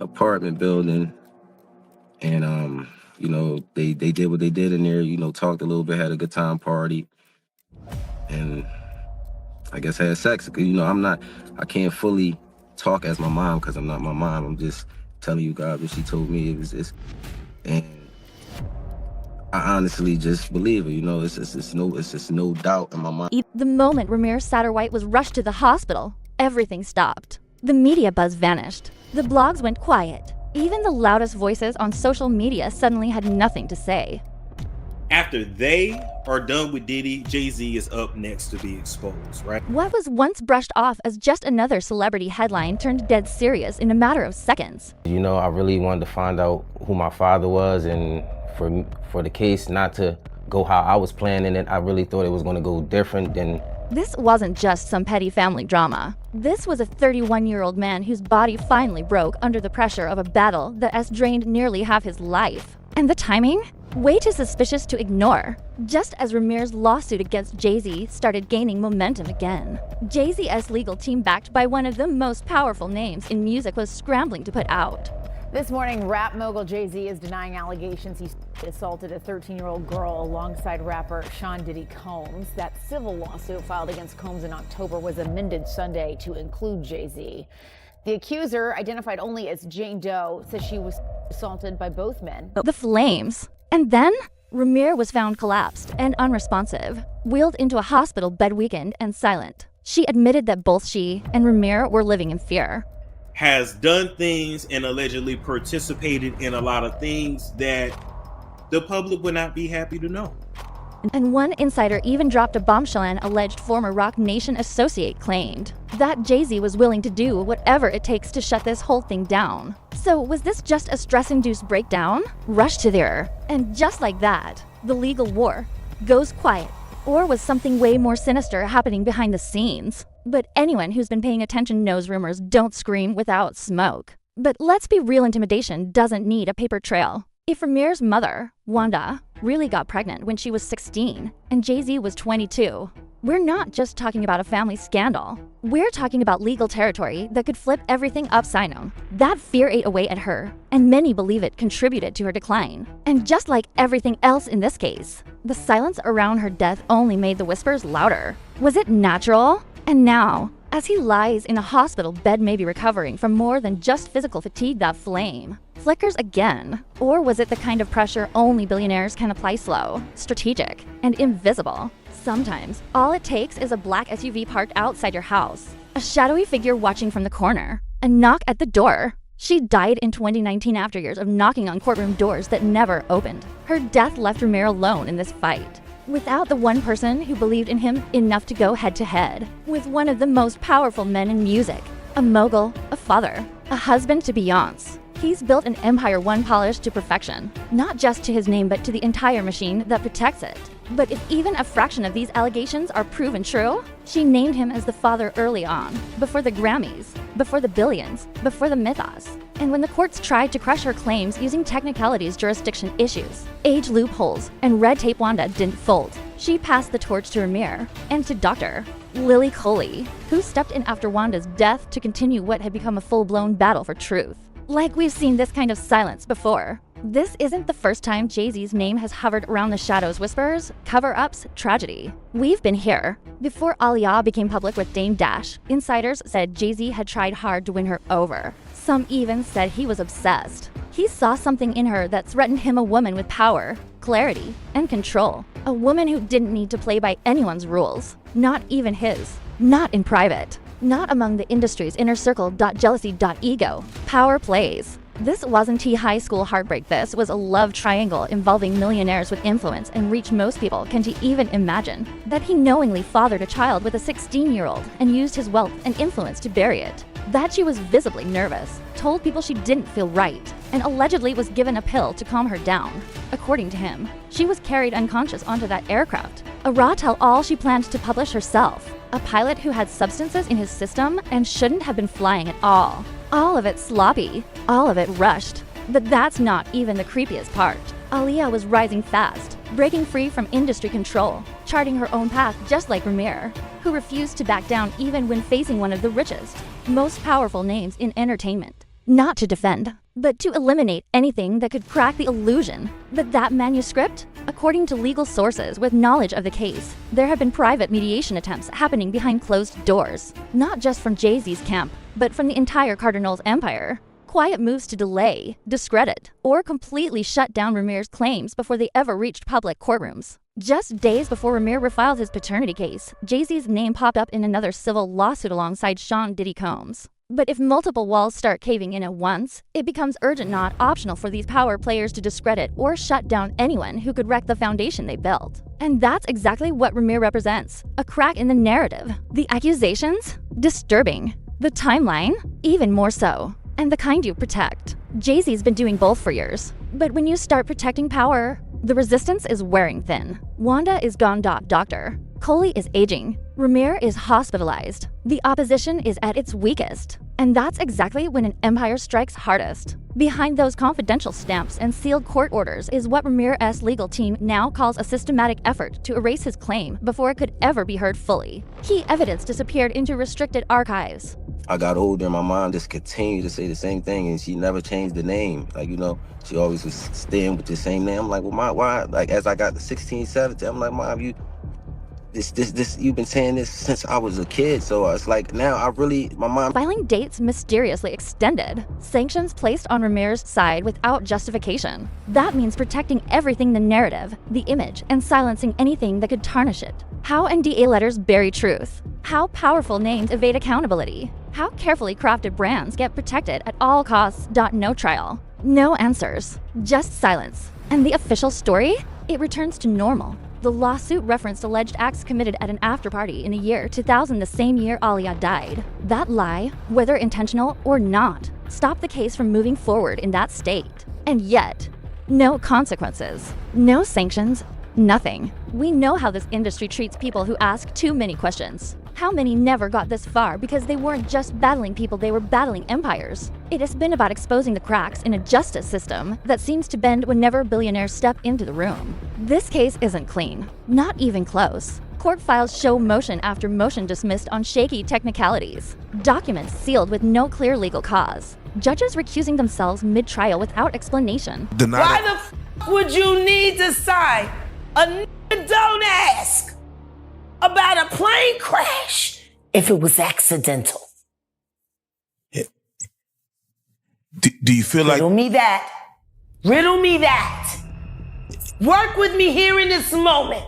apartment building, and they did what they did in there. Talked a little bit, had a good time, party, and I guess had sex. I can't fully talk as my mom because I'm not my mom. I'm just telling you God what she told me. It was this, and I honestly just believe it. It's just no doubt in my mind. The moment Rymir Satterwhite was rushed to the hospital, everything stopped. The media buzz vanished. The blogs went quiet. Even the loudest voices on social media suddenly had nothing to say. After they are done with Diddy, Jay-Z is up next to be exposed, right? What was once brushed off as just another celebrity headline turned dead serious in a matter of seconds. I really wanted to find out who my father was, and for the case not to go how I was planning it, I really thought it was going to go different than... This wasn't just some petty family drama. This was a 31-year-old man whose body finally broke under the pressure of a battle that has drained nearly half his life. And the timing? Way too suspicious to ignore. Just as Rymir's lawsuit against Jay-Z started gaining momentum again, Jay-Z's legal team, backed by one of the most powerful names in music, was scrambling to put out. This morning, rap mogul Jay-Z is denying allegations he assaulted a 13-year-old girl alongside rapper Sean Diddy Combs. That civil lawsuit filed against Combs in October was amended Sunday to include Jay-Z. The accuser, identified only as Jane Doe, says she was assaulted by both men. The flames. And then, Rymir was found collapsed and unresponsive, wheeled into a hospital bed, weakened and silent. She admitted that both she and Rymir were living in fear. Has done things and allegedly participated in a lot of things that the public would not be happy to know. And one insider even dropped a bombshell. An alleged former Roc Nation associate claimed that Jay-Z was willing to do whatever it takes to shut this whole thing down. So was this just a stress-induced breakdown? Rushed to there, and just like that, the legal war goes quiet. Or was something way more sinister happening behind the scenes? But anyone who's been paying attention knows rumors don't scream without smoke. But let's be real, intimidation doesn't need a paper trail. If Rymir's mother, Wanda, really got pregnant when she was 16 and Jay-Z was 22, we're not just talking about a family scandal. We're talking about legal territory that could flip everything upside down. That fear ate away at her, and many believe it contributed to her decline. And just like everything else in this case, the silence around her death only made the whispers louder. Was it natural? And now, as he lies in a hospital bed, maybe recovering from more than just physical fatigue, that flame flickers again. Or was it the kind of pressure only billionaires can apply, slow, strategic, and invisible? Sometimes, all it takes is a black SUV parked outside your house, a shadowy figure watching from the corner, a knock at the door. She died in 2019 after years of knocking on courtroom doors that never opened. Her death left Rymir alone in this fight, without the one person who believed in him enough to go head-to-head with one of the most powerful men in music. A mogul, a father, a husband to Beyonce. He's built an empire, one polished to perfection, not just to his name but to the entire machine that protects it. But if even a fraction of these allegations are proven true, she named him as the father early on, before the Grammys, before the billions, before the mythos. And when the courts tried to crush her claims using technicalities, jurisdiction issues, age loopholes, and red tape, Wanda didn't fold. She passed the torch to Rymir and to Dr. Lily Coley, who stepped in after Wanda's death to continue what had become a full-blown battle for truth. Like we've seen this kind of silence before. This isn't the first time Jay-Z's name has hovered around the shadows, whispers, cover-ups, tragedy. We've been here. Before Aliyah became public with Dame Dash, insiders said Jay-Z had tried hard to win her over. Some even said he was obsessed. He saw something in her that threatened him, a woman with power, clarity, and control. A woman who didn't need to play by anyone's rules, not even his. Not in private. Not among the industry's inner circle. Jealousy. Ego. Power plays. This wasn't a high school heartbreak. This was a love triangle involving millionaires with influence and reach most people can't even imagine. That he knowingly fathered a child with a 16-year-old and used his wealth and influence to bury it. That she was visibly nervous, told people she didn't feel right, and allegedly was given a pill to calm her down. According to him, she was carried unconscious onto that aircraft. A raw tell-all she planned to publish herself. A pilot who had substances in his system and shouldn't have been flying at all. All of it sloppy, all of it rushed. But that's not even the creepiest part. Aliyah was rising fast, breaking free from industry control, charting her own path just like Rymir, who refused to back down even when facing one of the richest, most powerful names in entertainment. not to defend, but to eliminate anything that could crack the illusion that manuscript. According to legal sources with knowledge of the case, there have been private mediation attempts happening behind closed doors, not just from Jay-Z's camp, but from the entire Cardinals empire. Quiet moves to delay, discredit, or completely shut down Rymir's claims before they ever reached public courtrooms. Just days before Rymir refiled his paternity case, Jay-Z's name popped up in another civil lawsuit alongside Sean Diddy Combs. But if multiple walls start caving in at once, it becomes urgent, not optional, for these power players to discredit or shut down anyone who could wreck the foundation they built. And that's exactly what Rymir represents, a crack in the narrative. The accusations? Disturbing. The timeline? Even more so. And the kind you protect. Jay-Z's been doing both for years. But when you start protecting power, the resistance is wearing thin. Wanda is gone. Doctor. Coley is aging. Rymir is hospitalized. The opposition is at its weakest. And that's exactly when an empire strikes hardest. Behind those confidential stamps and sealed court orders is what Rymir's legal team now calls a systematic effort to erase his claim before it could ever be heard fully. Key evidence disappeared into restricted archives. I got older and my mom just continued to say the same thing, and she never changed the name. Like, she always was staying with the same name. I'm like, well, Mom, why? Like, as I got to 16, 17, I'm like, Mom, you've been saying this since I was a kid. So it's like, now my mom. Filing dates mysteriously extended. Sanctions placed on Rymir's side without justification. That means protecting everything: the narrative, the image, and silencing anything that could tarnish it. How NDA letters bury truth. How powerful names evade accountability. How carefully crafted brands get protected at all costs. No trial. No answers. Just silence. And the official story? It returns to normal. The lawsuit referenced alleged acts committed at an after-party in the year 2000, the same year Alia died. That lie, whether intentional or not, stopped the case from moving forward in that state. And yet, no consequences, no sanctions, nothing. We know how this industry treats people who ask too many questions. How many never got this far because they weren't just battling people, they were battling empires? It has been about exposing the cracks in a justice system that seems to bend whenever billionaires step into the room. This case isn't clean, not even close. Court files show motion after motion dismissed on shaky technicalities. Documents sealed with no clear legal cause. Judges recusing themselves mid-trial without explanation. Why the f would you need to sign? A nigga don't ask about a plane crash if it was accidental. Do you feel like... Riddle me that. Riddle me that. Work with me here in this moment.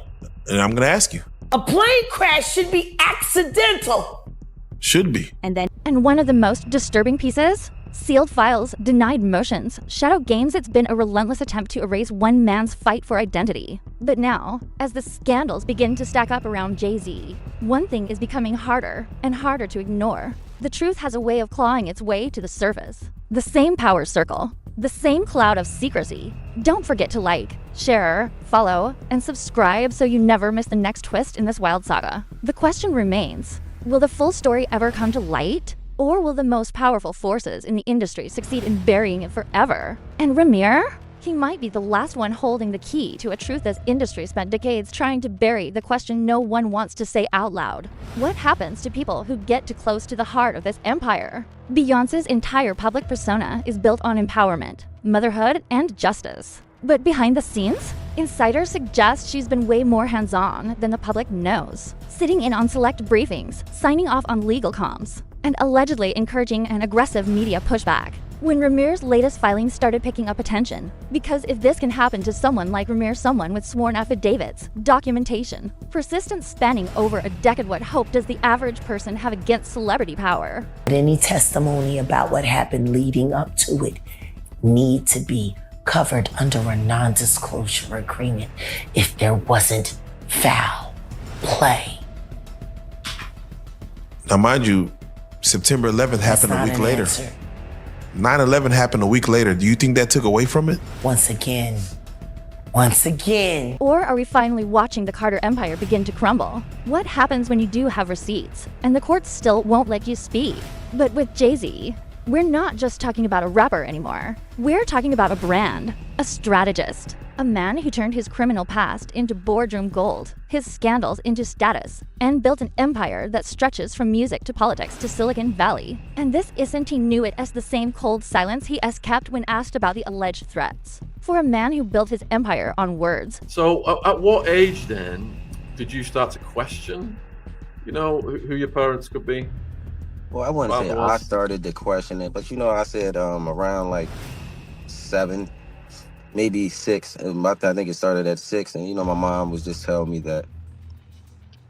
And I'm gonna ask you. A plane crash should be accidental. Should be. And one of the most disturbing pieces? Sealed files, denied motions, Shadow Games. It's been a relentless attempt to erase one man's fight for identity. But now, as the scandals begin to stack up around Jay-Z, one thing is becoming harder and harder to ignore. The truth has a way of clawing its way to the surface. The same power circle, the same cloud of secrecy. Don't forget to like, share, follow, and subscribe so you never miss the next twist in this wild saga. The question remains, will the full story ever come to light? Or will the most powerful forces in the industry succeed in burying it forever? And Rymir? He might be the last one holding the key to a truth this industry spent decades trying to bury, the question no one wants to say out loud. What happens to people who get too close to the heart of this empire? Beyoncé's entire public persona is built on empowerment, motherhood, and justice. But behind the scenes, insiders suggest she's been way more hands-on than the public knows, sitting in on select briefings, signing off on legal comms, and allegedly encouraging an aggressive media pushback. When Rymir's latest filings started picking up attention, because if this can happen to someone like Rymir, someone with sworn affidavits, documentation, persistence spanning over a decade, what hope does the average person have against celebrity power? Any testimony about what happened leading up to it need to be covered under a non-disclosure agreement if there wasn't foul play. Now, mind you, September 11th happened a week later. 9/11 happened a week later. Do you think that took away from it? Once again. Or are we finally watching the Carter Empire begin to crumble? What happens when you do have receipts and the courts still won't let you speak? But with Jay-Z, we're not just talking about a rapper anymore. We're talking about a brand, a strategist, A man who turned his criminal past into boardroom gold, his scandals into status, and built an empire that stretches from music to politics to Silicon Valley. And this isn't he knew it as the same cold silence he kept when asked about the alleged threats. For a man who built his empire on words. So at what age then did you start to question, who your parents could be? Well, I wouldn't say I started to question it, but I said around like 7, maybe 6. I think it started at 6, and my mom was just telling me that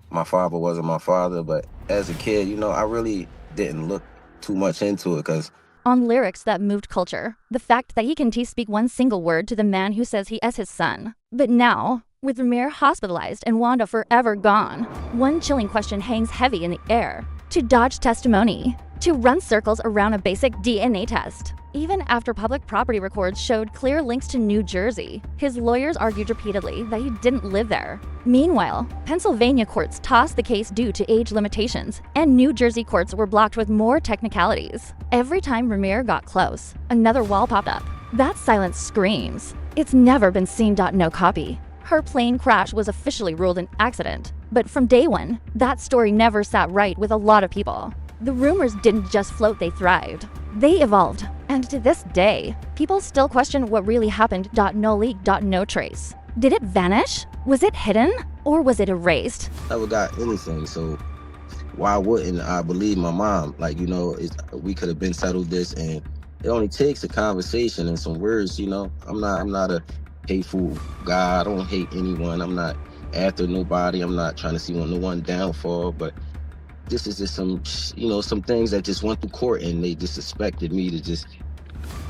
my father wasn't my father. But as a kid, I really didn't look too much into it because on lyrics that moved culture, the fact that he can speak one single word to the man who says he is his son. But now, with Rymir hospitalized and Wanda forever gone, one chilling question hangs heavy in the air. To dodge testimony, to run circles around a basic DNA test. Even after public property records showed clear links to New Jersey, his lawyers argued repeatedly that he didn't live there. Meanwhile, Pennsylvania courts tossed the case due to age limitations, and New Jersey courts were blocked with more technicalities. Every time Rymir got close, another wall popped up. That silence screams. It's never been seen. No copy. Her plane crash was officially ruled an accident. But from day one, that story never sat right with a lot of people. The rumors didn't just float, they thrived. They evolved. And to this day, people still question what really happened. No leak, no trace. Did it vanish? Was it hidden? Or was it erased? Never got anything, so why wouldn't I believe my mom? We could have been settled this, and it only takes a conversation and some words. I'm not a hateful guy. I don't hate anyone. I'm not after nobody. I'm not trying to see no one downfall, but this is just some things that just went through court, and they just expected me to just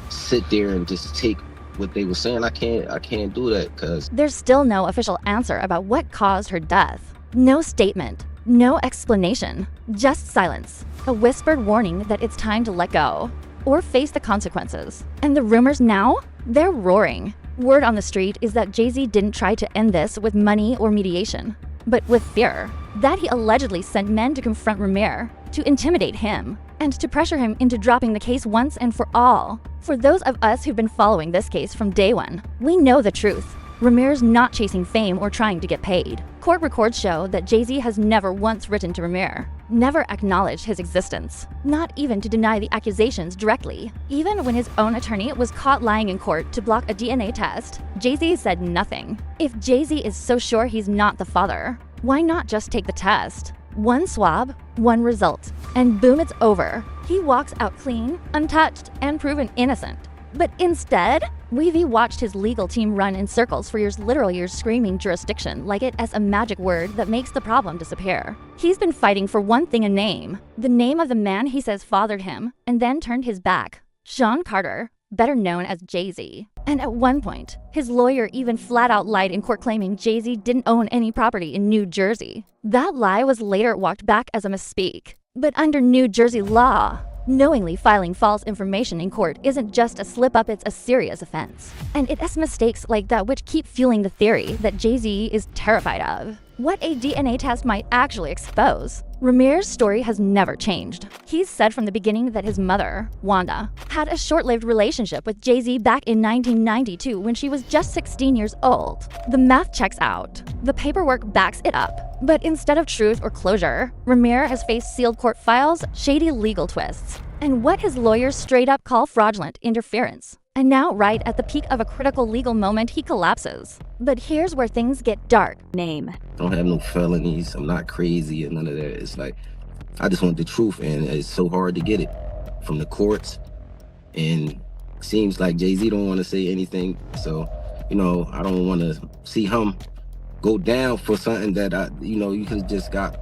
sit there and just take what they were saying. I can't do that because there's still no official answer about what caused her death. No statement, no explanation, just silence. A whispered warning that it's time to let go or face the consequences. And the rumors now? They're roaring. Word on the street is that Jay-Z didn't try to end this with money or mediation, but with fear. That he allegedly sent men to confront Rymir, to intimidate him, and to pressure him into dropping the case once and for all. For those of us who've been following this case from day one, we know the truth. Rymir's not chasing fame or trying to get paid. Court records show that Jay-Z has never once written to Rymir, never acknowledged his existence, not even to deny the accusations directly. Even when his own attorney was caught lying in court to block a DNA test, Jay-Z said nothing. If Jay-Z is so sure he's not the father, why not just take the test? One swab, one result, and boom, it's over. He walks out clean, untouched, and proven innocent. But instead, we've watched his legal team run in circles for years, literal years, screaming jurisdiction like it as a magic word that makes the problem disappear. He's been fighting for one thing: a name. The name of the man he says fathered him and then turned his back. Sean Carter, better known as Jay-Z. And at one point, his lawyer even flat out lied in court, claiming Jay-Z didn't own any property in New Jersey. That lie was later walked back as a misspeak. But under New Jersey law, knowingly filing false information in court isn't just a slip-up, it's a serious offense. And it's mistakes like that which keep fueling the theory that Jay-Z is terrified of. What a DNA test might actually expose. Rymir's story has never changed. He's said from the beginning that his mother, Wanda, had a short-lived relationship with Jay-Z back in 1992 when she was just 16 years old. The math checks out. The paperwork backs it up. But instead of truth or closure, Rymir has faced sealed court files, shady legal twists, and what his lawyers straight up call fraudulent interference. And now, right at the peak of a critical legal moment, he collapses. But here's where things get dark. Name. I don't have no felonies. I'm not crazy and none of that. It's like, I just want the truth, and it's so hard to get it from the courts. And seems like Jay-Z don't want to say anything. So, I don't want to see him go down for something that you could just got.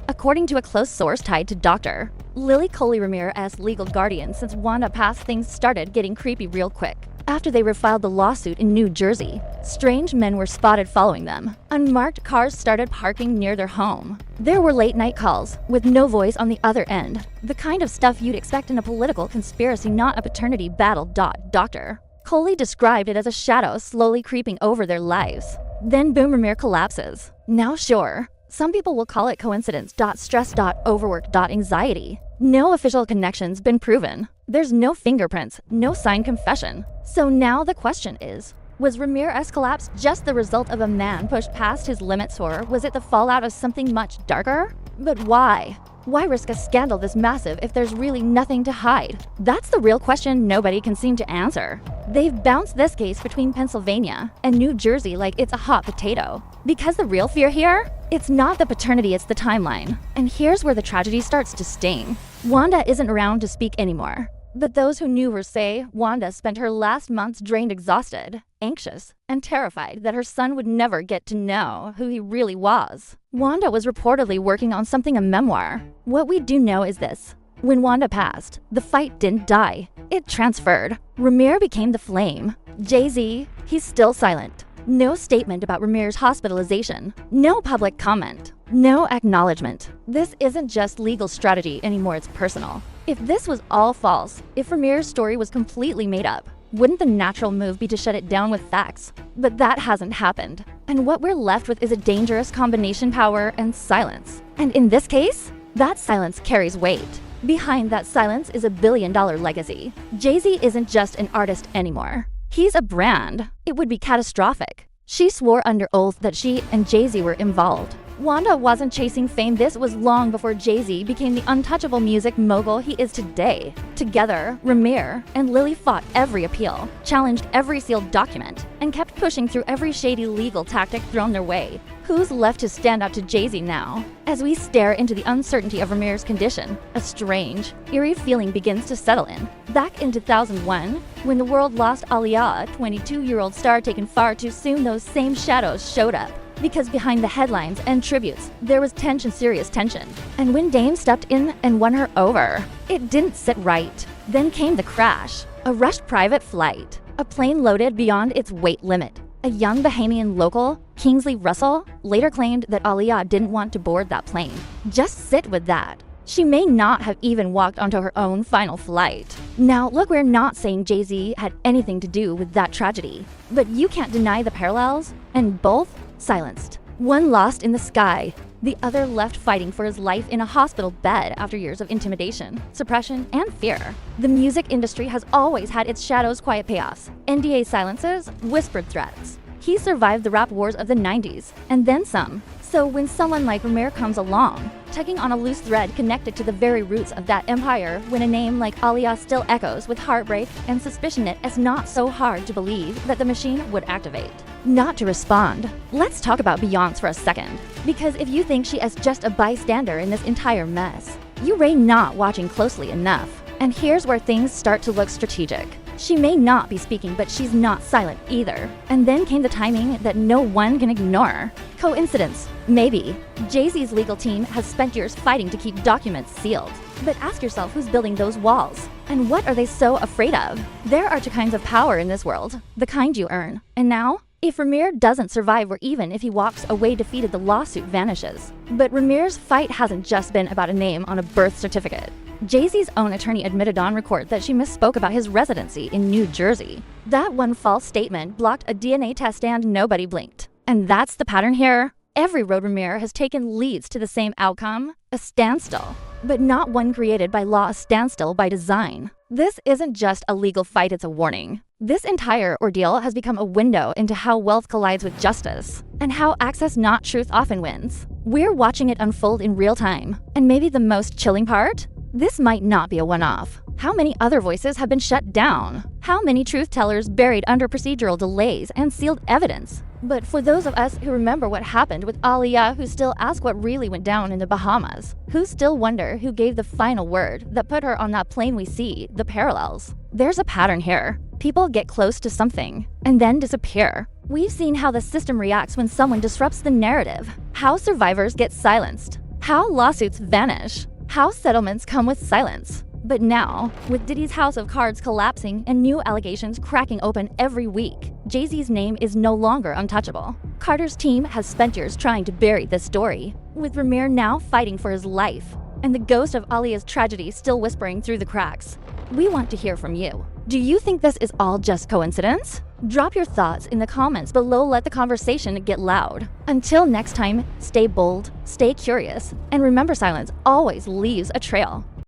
According to a close source tied to Dr. Lily Coley Rymir as legal guardian since Wanda passed, things started getting creepy real quick. After they refiled the lawsuit in New Jersey, strange men were spotted following them. Unmarked cars started parking near their home. There were late-night calls, with no voice on the other end. The kind of stuff you'd expect in a political conspiracy, not a paternity battle. Dr. Coley described it as a shadow slowly creeping over their lives. Then boom, Rymir collapses. Now sure, some people will call it coincidence. Stress. Overwork. Anxiety. No official connections been proven. There's no fingerprints, no signed confession. So now the question is, Was Rymir's collapse just the result of a man pushed past his limits, or was it the fallout of something much darker? But why? Why risk a scandal this massive if there's really nothing to hide? That's the real question nobody can seem to answer. They've bounced this case between Pennsylvania and New Jersey like it's a hot potato. Because the real fear here? It's not the paternity, it's the timeline. And here's where the tragedy starts to sting. Wanda isn't around to speak anymore. But those who knew her say Wanda spent her last months drained, exhausted, anxious, and terrified that her son would never get to know who he really was. Wanda was reportedly working on something, a memoir. What we do know is this. When Wanda passed, the fight didn't die. It transferred. Rymir became the flame. Jay-Z, he's still silent. No statement about Rymir's hospitalization. No public comment. No acknowledgement. This isn't just legal strategy anymore, it's personal. If this was all false, if Rymir's story was completely made up, wouldn't the natural move be to shut it down with facts? But that hasn't happened. And what we're left with is a dangerous combination, power and silence. And in this case, that silence carries weight. Behind that silence is a billion-dollar legacy. Jay-Z isn't just an artist anymore. He's a brand. It would be catastrophic. She swore under oath that she and Jay-Z were involved. Wanda wasn't chasing fame. This was long before Jay-Z became the untouchable music mogul he is today. Together, Rymir and Lily fought every appeal, challenged every sealed document, and kept pushing through every shady legal tactic thrown their way. Who's left to stand up to Jay-Z now? As we stare into the uncertainty of Rymir's condition, a strange, eerie feeling begins to settle in. Back in 2001, when the world lost Aaliyah, a 22-year-old star taken far too soon, those same shadows showed up. Because behind the headlines and tributes, there was tension, serious tension. And when Dame stepped in and won her over, it didn't sit right. Then came the crash. A rushed private flight. A plane loaded beyond its weight limit. A young Bahamian local, Kingsley Russell, later claimed that Aaliyah didn't want to board that plane. Just sit with that. She may not have even walked onto her own final flight. Now, look, we're not saying Jay-Z had anything to do with that tragedy. But you can't deny the parallels, and both silenced. One lost in the sky, the other left fighting for his life in a hospital bed after years of intimidation, suppression, and fear. The music industry has always had its shadows, quiet payoffs, NDA silences, whispered threats. He survived the rap wars of the 90s, and then some. So when someone like Rymir comes along, tugging on a loose thread connected to the very roots of that empire, when a name like Aaliyah still echoes with heartbreak and suspicion, it is not so hard to believe that the machine would activate. Not to respond. Let's talk about Beyonce for a second. Because if you think she is just a bystander in this entire mess, you may not watching closely enough. And here's where things start to look strategic. She may not be speaking, but she's not silent either. And then came the timing that no one can ignore. Coincidence? Maybe. Jay-Z's legal team has spent years fighting to keep documents sealed. But ask yourself, who's building those walls? And what are they so afraid of? There are two kinds of power in this world. The kind you earn. And now, if Rymir doesn't survive, or even if he walks away defeated, the lawsuit vanishes. But Rymir's fight hasn't just been about a name on a birth certificate. Jay-Z's own attorney admitted on record that she misspoke about his residency in New Jersey. That one false statement blocked a DNA test and nobody blinked. And that's the pattern here. Every road Rymir has taken leads to the same outcome, a standstill. But not one created by law, a standstill by design. This isn't just a legal fight, it's a warning. This entire ordeal has become a window into how wealth collides with justice, and how access, not truth, often wins. We're watching it unfold in real time. And maybe the most chilling part? This might not be a one-off. How many other voices have been shut down? How many truth tellers buried under procedural delays and sealed evidence? But for those of us who remember what happened with Aaliyah, who still ask what really went down in the Bahamas, who still wonder who gave the final word that put her on that plane, we see the parallels. There's a pattern here. People get close to something and then disappear. We've seen how the system reacts when someone disrupts the narrative, how survivors get silenced, how lawsuits vanish, how settlements come with silence. But now, with Diddy's house of cards collapsing and new allegations cracking open every week, Jay-Z's name is no longer untouchable. Carter's team has spent years trying to bury this story, with Rymir now fighting for his life, and the ghost of Aaliyah's tragedy still whispering through the cracks. We want to hear from you. Do you think this is all just coincidence? Drop your thoughts in the comments below. Let the conversation get loud. Until next time, stay bold, stay curious, and remember, silence always leaves a trail.